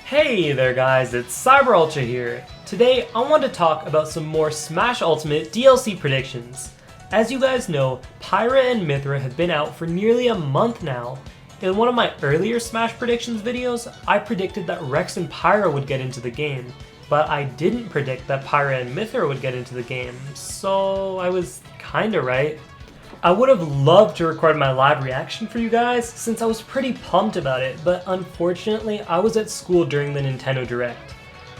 Hey there guys, it's CyberUltra here. Today I want to talk about some more Smash Ultimate DLC predictions. As you guys know, Pyra and Mythra have been out for nearly a month now. In one of my earlier Smash predictions videos, I predicted that Rex and Pyra would get into the game, but I didn't predict that Pyra and Mythra would get into the game, so I was kinda right. I would have loved to record my live reaction for you guys since I was pretty pumped about it, but unfortunately I was at school during the Nintendo Direct.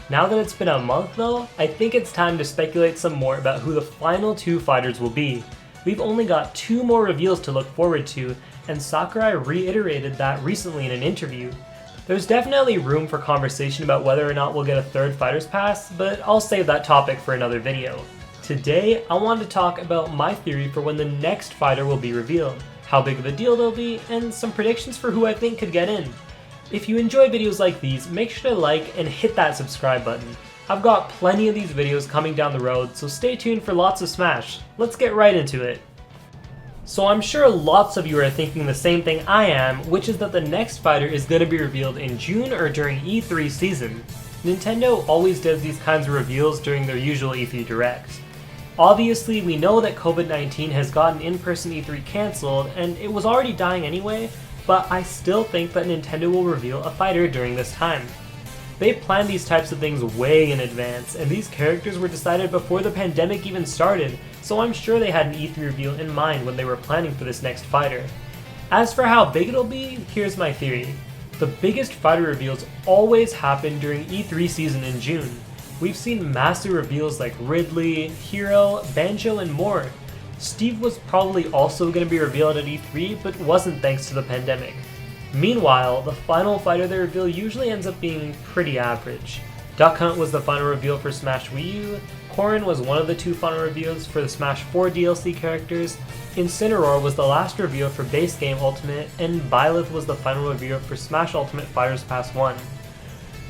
Now that it's been a month though, I think it's time to speculate some more about who the final two fighters will be. We've only got 2 more reveals to look forward to, and Sakurai reiterated that recently in an interview. There's definitely room for conversation about whether or not we'll get a 3rd Fighters Pass, but I'll save that topic for another video. Today, I want to talk about my theory for when the next fighter will be revealed, how big of a deal they'll be, and some predictions for who I think could get in. If you enjoy videos like these, make sure to like and hit that subscribe button. I've got plenty of these videos coming down the road, so stay tuned for lots of Smash. Let's get right into it. So I'm sure lots of you are thinking the same thing I am, which is that the next fighter is going to be revealed in June or during E3 season. Nintendo always does these kinds of reveals during their usual E3 Directs. Obviously, we know that COVID-19 has gotten in-person E3 cancelled, and it was already dying anyway, but I still think that Nintendo will reveal a fighter during this time. They plan these types of things way in advance, and these characters were decided before the pandemic even started, so I'm sure they had an E3 reveal in mind when they were planning for this next fighter. As for how big it'll be, here's my theory. The biggest fighter reveals always happen during E3 season in June. We've seen massive reveals like Ridley, Hero, Banjo, and more. Steve was probably also going to be revealed at E3, but wasn't thanks to the pandemic. Meanwhile, the final fighter they reveal usually ends up being pretty average. Duck Hunt was the final reveal for Smash Wii U, Corrin was one of the 2 final reveals for the Smash 4 DLC characters, Incineroar was the last reveal for base game Ultimate, and Byleth was the final reveal for Smash Ultimate Fighters Pass 1.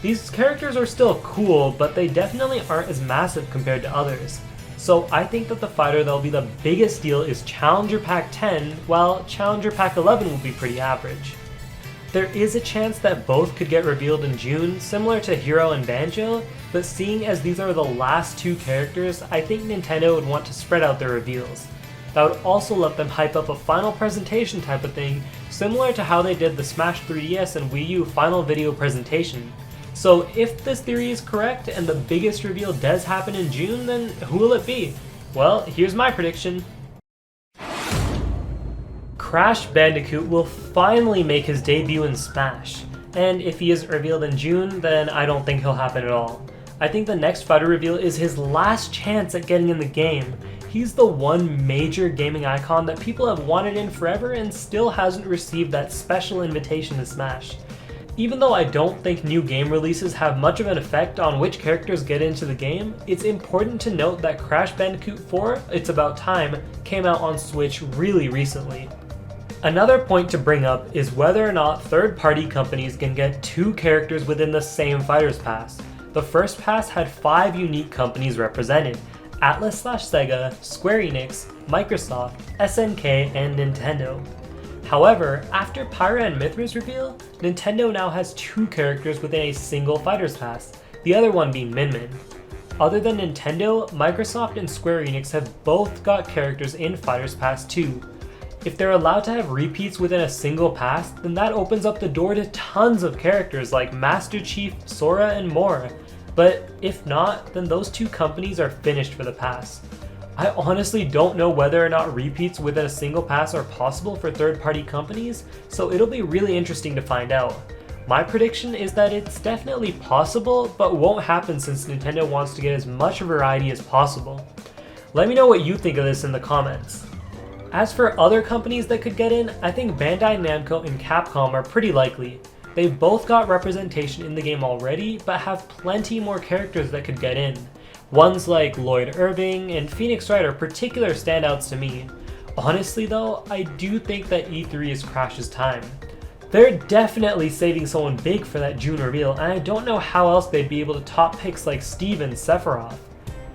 These characters are still cool, but they definitely aren't as massive compared to others. So I think that the fighter that'll be the biggest deal is Challenger Pack 10, while Challenger Pack 11 will be pretty average. There is a chance that both could get revealed in June, similar to Hero and Banjo, but seeing as these are the last 2 characters, I think Nintendo would want to spread out their reveals. That would also let them hype up a final presentation type of thing, similar to how they did the Smash 3DS and Wii U final video presentation. So if this theory is correct and the biggest reveal does happen in June, then who will it be? Well, here's my prediction. Crash Bandicoot will finally make his debut in Smash, and if he isn't revealed in June, then I don't think he'll happen at all. I think the next fighter reveal is his last chance at getting in the game. He's the one major gaming icon that people have wanted in forever and still hasn't received that special invitation to Smash. Even though I don't think new game releases have much of an effect on which characters get into the game, it's important to note that Crash Bandicoot 4, It's About Time, came out on Switch really recently. Another point to bring up is whether or not third-party companies can get 2 characters within the same Fighters Pass. The first pass had 5 unique companies represented: Atlas/Sega, Square Enix, Microsoft, SNK, and Nintendo. However, after Pyra and Mythra's reveal, Nintendo now has 2 characters within a single Fighters Pass, the other one being Min Min. Other than Nintendo, Microsoft and Square Enix have both got characters in Fighters Pass 2. If they're allowed to have repeats within a single pass, then that opens up the door to tons of characters like Master Chief, Sora, and more. But if not, then those 2 companies are finished for the pass. I honestly don't know whether or not repeats within a single pass are possible for third-party companies, so it'll be really interesting to find out. My prediction is that it's definitely possible, but won't happen since Nintendo wants to get as much variety as possible. Let me know what you think of this in the comments. As for other companies that could get in, I think Bandai Namco and Capcom are pretty likely. They've both got representation in the game already, but have plenty more characters that could get in. Ones like Lloyd Irving and Phoenix Wright are particular standouts to me. Honestly though, I do think that E3 is Crash's time. They're definitely saving someone big for that June reveal, and I don't know how else they'd be able to top picks like Steve and Sephiroth.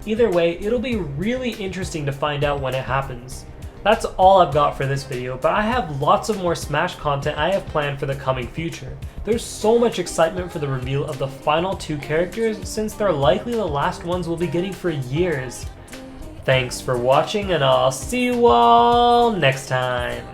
Either way, it'll be really interesting to find out when it happens. That's all I've got for this video, but I have lots of more Smash content I have planned for the coming future. There's so much excitement for the reveal of the final 2 characters since they're likely the last ones we'll be getting for years. Thanks for watching, and I'll see you all next time.